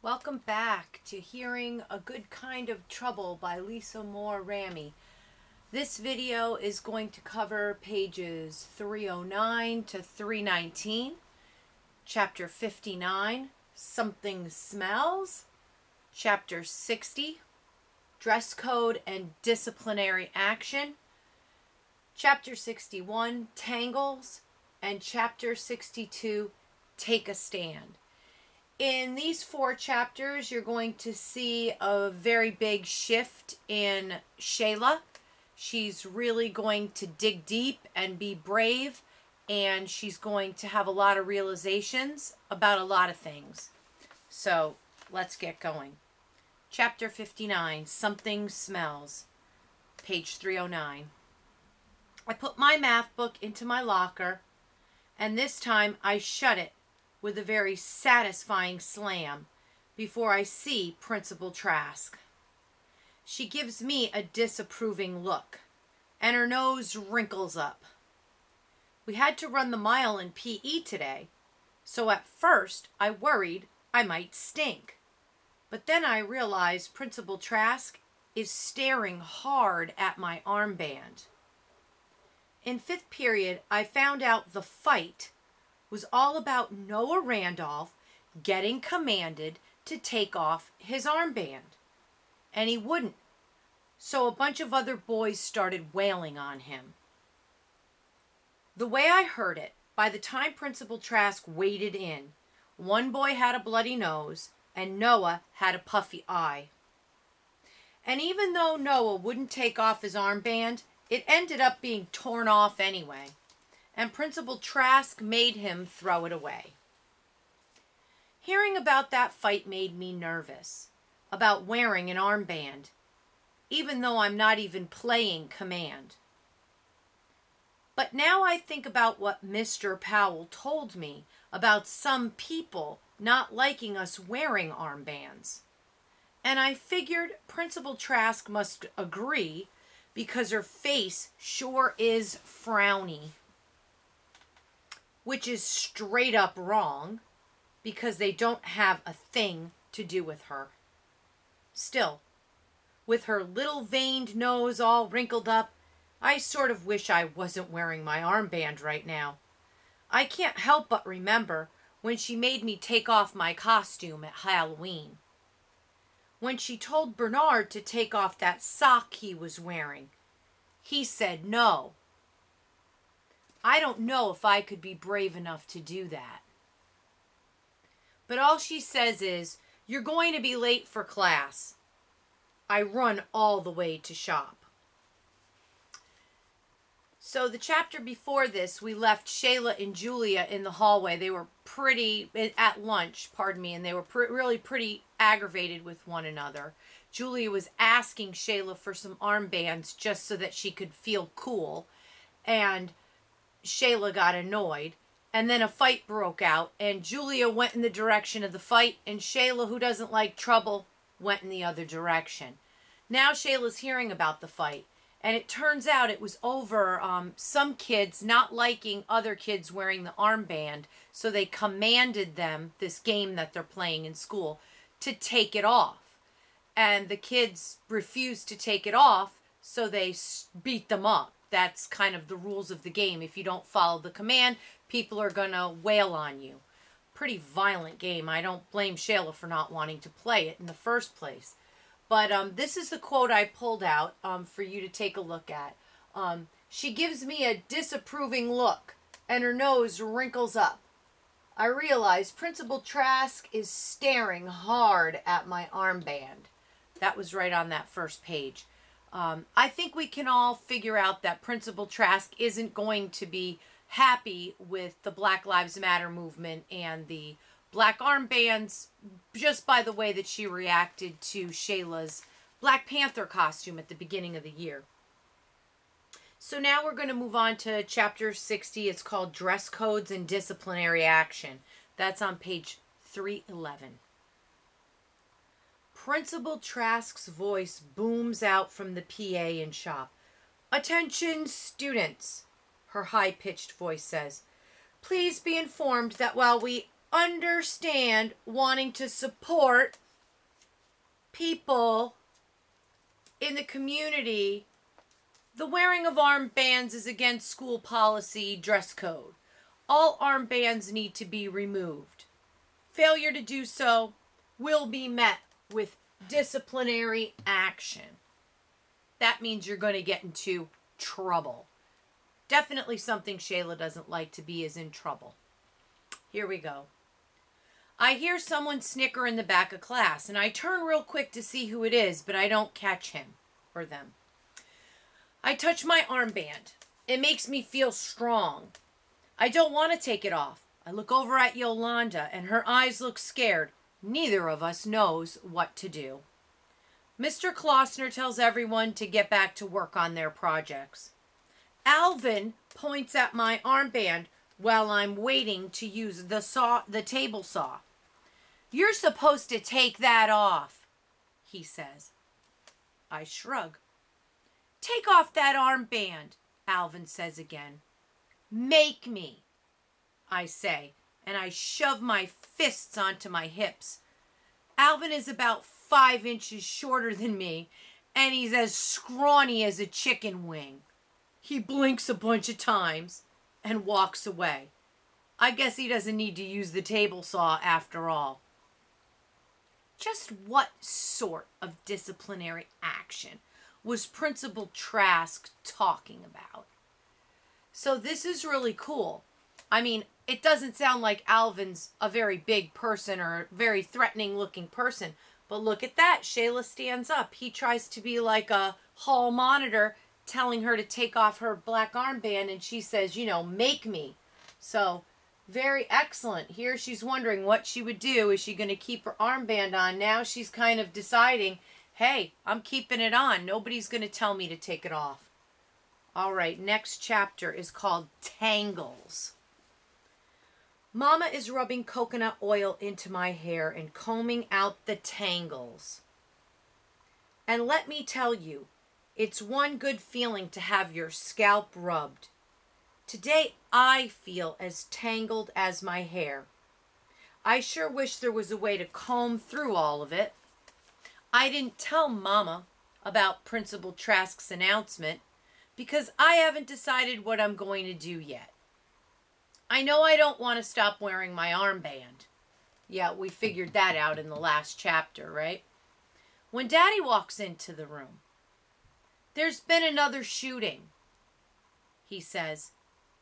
Welcome back to Hearing a Good Kind of Trouble by Lisa Moore Ramey. This video is going to cover pages 309 to 319, chapter 59, Something Smells, chapter 60, Dress Code and Disciplinary Action, chapter 61, Tangles, and chapter 62, Take a Stand. In these four chapters, you're going to see a very big shift in Shayla. She's really going to dig deep and be brave, and she's going to have a lot of realizations about a lot of things. So, let's get going. Chapter 59, Something Smells, page 309. I put my math book into my locker, and this time I shut it with a very satisfying slam before I see Principal Trask. She gives me a disapproving look, and her nose wrinkles up. We had to run the mile in PE today, so at first I worried I might stink. But then I realized Principal Trask is staring hard at my armband. In fifth period, I found out the fight was all about Noah Randolph getting commanded to take off his armband. And he wouldn't. So a bunch of other boys started wailing on him. The way I heard it, by the time Principal Trask waded in, one boy had a bloody nose and Noah had a puffy eye. And even though Noah wouldn't take off his armband, it ended up being torn off anyway, and Principal Trask made him throw it away. Hearing about that fight made me nervous about wearing an armband, even though I'm not even playing command. But now I think about what Mr. Powell told me about some people not liking us wearing armbands. And I figured Principal Trask must agree because her face sure is frowny. Which is straight up wrong, because they don't have a thing to do with her. Still, with her little veined nose all wrinkled up, I sort of wish I wasn't wearing my armband right now. I can't help but remember when she made me take off my costume at Halloween. When she told Bernard to take off that sock he was wearing, he said no. I don't know if I could be brave enough to do that. But all she says is, "You're going to be late for class." I run all the way to shop. So the chapter before this, we left Shayla and Julia in the hallway. They were at lunch, and they were really pretty aggravated with one another. Julia was asking Shayla for some armbands just so that she could feel cool, and Shayla got annoyed, and then a fight broke out, and Julia went in the direction of the fight, and Shayla, who doesn't like trouble, went in the other direction. Now Shayla's hearing about the fight, and it turns out it was over some kids not liking other kids wearing the armband, so they commanded them, this game that they're playing in school, to take it off. And the kids refused to take it off, so they beat them up. That's kind of the rules of the game. If you don't follow the command, people are going to wail on you. Pretty violent game. I don't blame Shayla for not wanting to play it in the first place. But this is the quote I pulled out for you to take a look at. She gives me a disapproving look, and her nose wrinkles up. I realize Principal Trask is staring hard at my armband. That was right on that first page. I think we can all figure out that Principal Trask isn't going to be happy with the Black Lives Matter movement and the black armbands just by the way that she reacted to Shayla's Black Panther costume at the beginning of the year. So now we're going to move on to chapter 60. It's called Dress Codes and Disciplinary Action. That's on page 311. Principal Trask's voice booms out from the PA in shop. "Attention, students," her high-pitched voice says. "Please be informed that while we understand wanting to support people in the community. The wearing of armbands is against school policy dress code. All armbands need to be removed. Failure to do so will be met with disciplinary action. That means you're going to get into trouble. Definitely something Shayla doesn't like to be is in trouble. Here we go. I hear someone snicker in the back of class, and I turn real quick to see who it is, but I don't catch him or them. I touch my armband. It makes me feel strong. I don't want to take it off. I look over at Yolanda, and her eyes look scared. Neither of us knows what to do. Mr. Klossner tells everyone to get back to work on their projects. Alvin points at my armband while I'm waiting to use the table saw. You're supposed to take that off, he says. I shrug. Take off that armband, Alvin says again. Make me, I say, and I shove my fists onto my hips. Alvin is about 5 inches shorter than me, and he's as scrawny as a chicken wing. He blinks a bunch of times and walks away. I guess he doesn't need to use the table saw after all. Just what sort of disciplinary action was Principal Trask talking about? So this is really cool. I mean, it doesn't sound like Alvin's a very big person or a very threatening looking person. But look at that. Shayla stands up. He tries to be like a hall monitor telling her to take off her black armband. And she says, make me. So very excellent. Here she's wondering what she would do. Is she going to keep her armband on? Now she's kind of deciding, hey, I'm keeping it on. Nobody's going to tell me to take it off. All right, next chapter is called Tangles. Mama is rubbing coconut oil into my hair and combing out the tangles. And let me tell you, it's one good feeling to have your scalp rubbed. Today I feel as tangled as my hair. I sure wish there was a way to comb through all of it. I didn't tell Mama about Principal Trask's announcement because I haven't decided what I'm going to do yet. I know I don't want to stop wearing my armband. Yeah, we figured that out in the last chapter, right? When Daddy walks into the room, there's been another shooting, he says,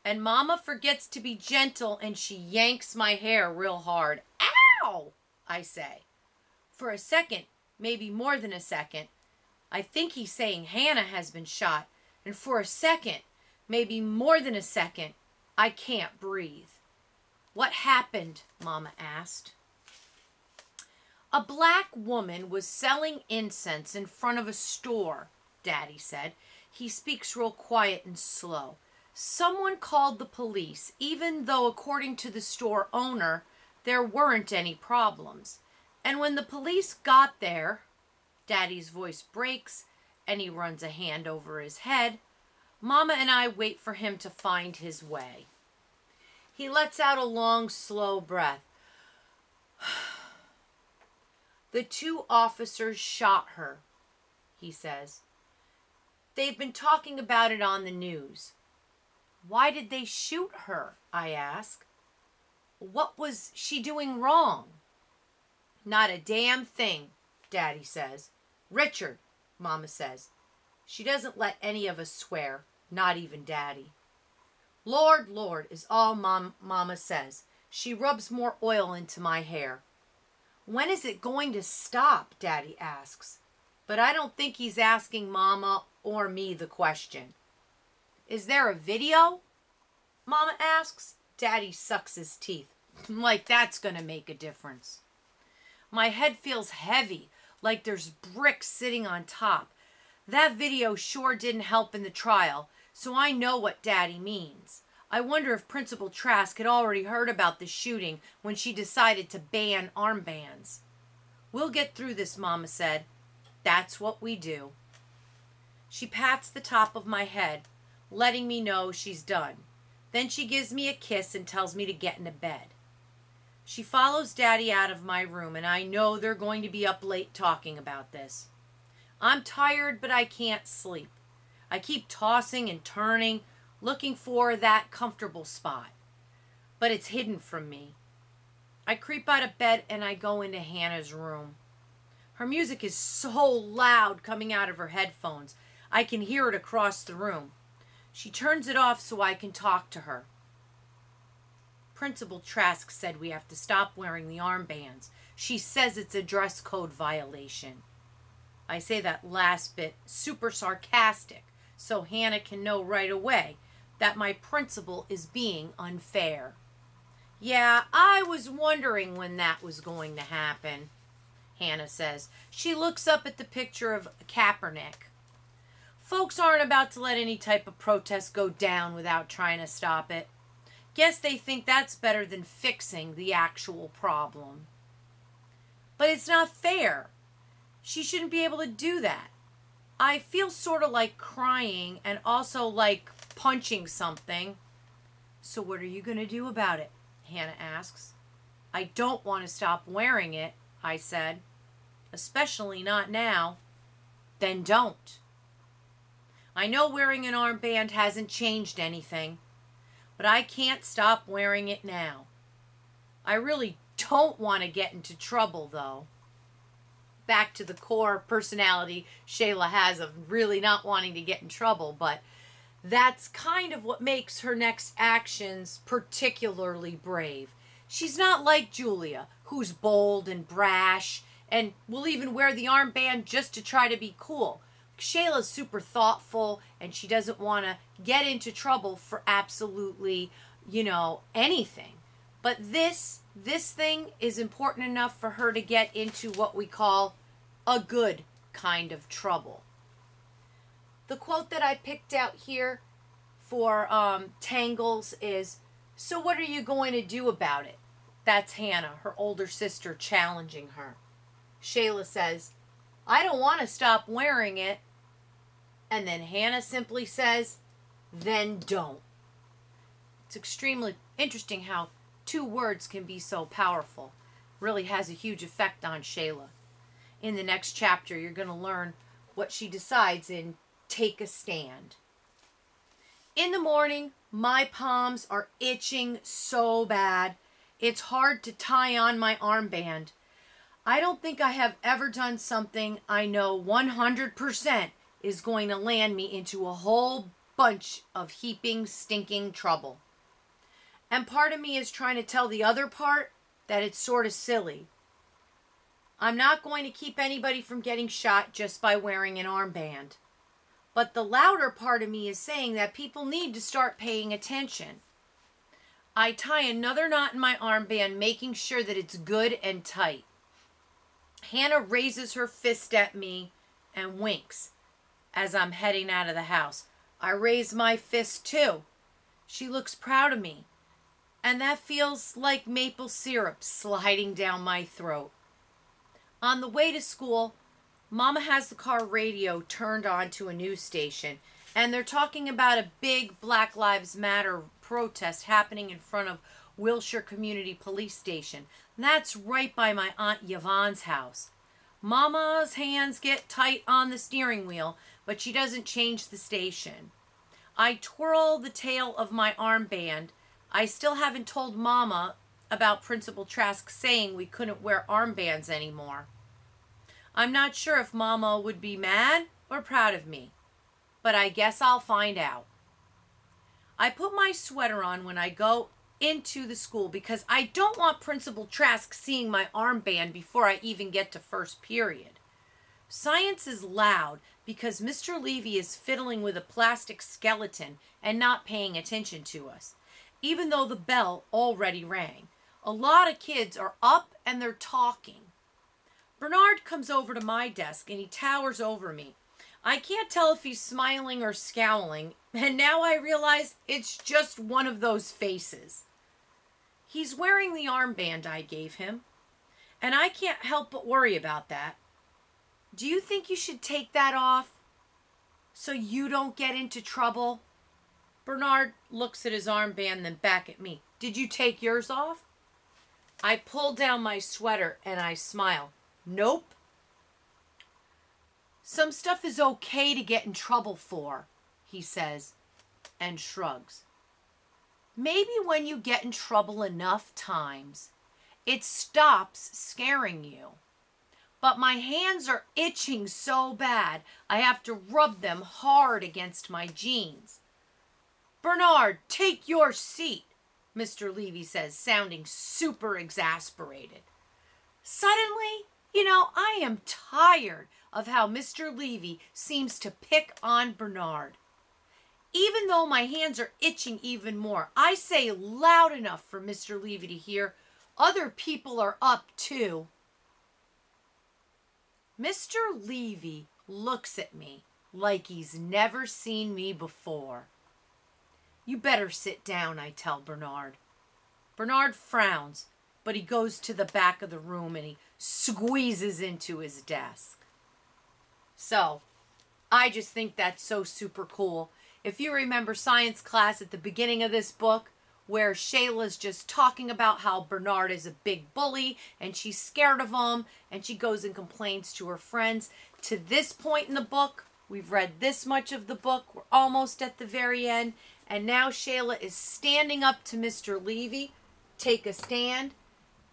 and Mama forgets to be gentle and she yanks my hair real hard. Ow, I say. For a second, maybe more than a second, I think he's saying Hannah has been shot, and for a second, maybe more than a second, I can't breathe. What happened? Mama asked. A black woman was selling incense in front of a store, Daddy said. He speaks real quiet and slow. Someone called the police, even though according to the store owner, there weren't any problems. And when the police got there, Daddy's voice breaks and he runs a hand over his head. Mama and I wait for him to find his way. He lets out a long, slow breath. The 2 officers shot her, he says. They've been talking about it on the news. Why did they shoot her? I ask. What was she doing wrong? Not a damn thing, Daddy says. Richard, Mama says. She doesn't let any of us swear, not even Daddy. Lord, Lord, is all Mama says. She rubs more oil into my hair. When is it going to stop? Daddy asks. But I don't think he's asking Mama or me the question. Is there a video? Mama asks. Daddy sucks his teeth. Like that's going to make a difference. My head feels heavy, like there's bricks sitting on top. That video sure didn't help in the trial, so I know what Daddy means. I wonder if Principal Trask had already heard about the shooting when she decided to ban armbands. We'll get through this, Mama said. That's what we do. She pats the top of my head, letting me know she's done. Then she gives me a kiss and tells me to get into bed. She follows Daddy out of my room, and I know they're going to be up late talking about this. I'm tired, but I can't sleep. I keep tossing and turning, looking for that comfortable spot. But it's hidden from me. I creep out of bed and I go into Hannah's room. Her music is so loud coming out of her headphones. I can hear it across the room. She turns it off so I can talk to her. Principal Trask said we have to stop wearing the armbands. She says it's a dress code violation. I say that last bit super sarcastic so Hannah can know right away that my principal is being unfair. Yeah, I was wondering when that was going to happen, Hannah says. She looks up at the picture of Kaepernick. Folks aren't about to let any type of protest go down without trying to stop it. Guess they think that's better than fixing the actual problem. But it's not fair. She shouldn't be able to do that. I feel sort of like crying and also like punching something. So what are you going to do about it? Hannah asks. I don't want to stop wearing it, I said. Especially not now. Then don't. I know wearing an armband hasn't changed anything, but I can't stop wearing it now. I really don't want to get into trouble, though. Back to the core personality Shayla has of really not wanting to get in trouble, but that's kind of what makes her next actions particularly brave. She's not like Julia, who's bold and brash and will even wear the armband just to try to be cool. Shayla's super thoughtful and she doesn't want to get into trouble for absolutely, anything. But this thing is important enough for her to get into what we call a good kind of trouble. The quote that I picked out here for Tangles is, "So what are you going to do about it?" That's Hannah, her older sister, challenging her. Shayla says, "I don't want to stop wearing it." And then Hannah simply says, "Then don't." It's extremely interesting how two words can be so powerful. Really has a huge effect on Shayla. In the next chapter, you're going to learn what she decides in Take a Stand. In the morning, my palms are itching so bad. It's hard to tie on my armband. I don't think I have ever done something I know 100% is going to land me into a whole bunch of heaping, stinking trouble. And part of me is trying to tell the other part that it's sort of silly. I'm not going to keep anybody from getting shot just by wearing an armband. But the louder part of me is saying that people need to start paying attention. I tie another knot in my armband, making sure that it's good and tight. Hannah raises her fist at me and winks as I'm heading out of the house. I raise my fist too. She looks proud of me. And that feels like maple syrup sliding down my throat. On the way to school, Mama has the car radio turned on to a news station, and they're talking about a big Black Lives Matter protest happening in front of Wilshire Community Police Station. And that's right by my Aunt Yvonne's house. Mama's hands get tight on the steering wheel, but she doesn't change the station. I twirl the tail of my armband. I still haven't told Mama about Principal Trask saying we couldn't wear armbands anymore. I'm not sure if Mama would be mad or proud of me, but I guess I'll find out. I put my sweater on when I go into the school because I don't want Principal Trask seeing my armband before I even get to first period. Science is loud because Mr. Levy is fiddling with a plastic skeleton and not paying attention to us, even though the bell already rang. A lot of kids are up and they're talking. Bernard comes over to my desk and he towers over me. I can't tell if he's smiling or scowling, and now I realize it's just one of those faces. He's wearing the armband I gave him, and I can't help but worry about that. Do you think you should take that off so you don't get into trouble? Bernard looks at his armband, then back at me. Did you take yours off? I pull down my sweater and I smile. Nope. Some stuff is okay to get in trouble for, he says, and shrugs. Maybe when you get in trouble enough times, it stops scaring you. But my hands are itching so bad, I have to rub them hard against my jeans. Bernard, take your seat, Mr. Levy says, sounding super exasperated. Suddenly, I am tired of how Mr. Levy seems to pick on Bernard. Even though my hands are itching even more, I say loud enough for Mr. Levy to hear, other people are up too. Mr. Levy looks at me like he's never seen me before. You better sit down, I tell Bernard. Bernard frowns, but he goes to the back of the room and he squeezes into his desk. So, I just think that's so super cool. If you remember science class at the beginning of this book, where Shayla's just talking about how Bernard is a big bully and she's scared of him and she goes and complains to her friends. To this point in the book, we've read this much of the book. We're almost at the very end. And now Shayla is standing up to Mr. Levy, take a stand,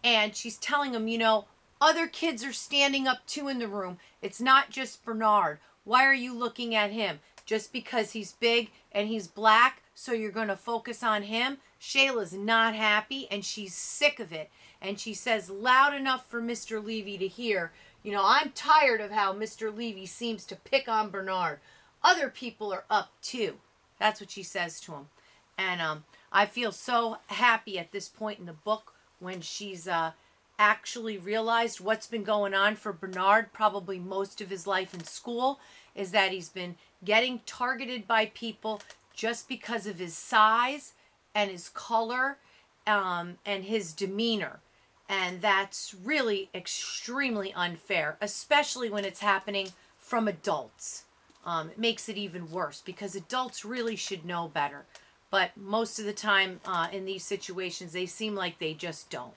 and she's telling him, other kids are standing up too in the room. It's not just Bernard. Why are you looking at him? Just because he's big and he's black, so you're going to focus on him? Shayla's not happy and she's sick of it. And she says loud enough for Mr. Levy to hear, I'm tired of how Mr. Levy seems to pick on Bernard. Other people are up too. That's what she says to him. And I feel so happy at this point in the book when she's actually realized what's been going on for Bernard probably most of his life in school, is that he's been getting targeted by people just because of his size and his color and his demeanor. And that's really extremely unfair, especially when it's happening from adults. It makes it even worse because adults really should know better. But most of the time in these situations, they seem like they just don't.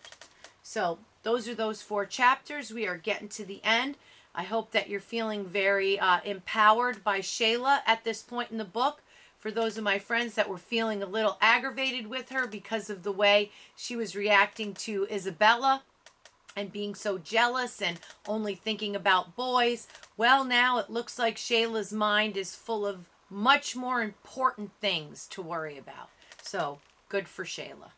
So those are those 4 chapters. We are getting to the end. I hope that you're feeling very empowered by Shayla at this point in the book. For those of my friends that were feeling a little aggravated with her because of the way she was reacting to Isabella and being so jealous and only thinking about boys, well, now it looks like Shayla's mind is full of much more important things to worry about. So, good for Shayla.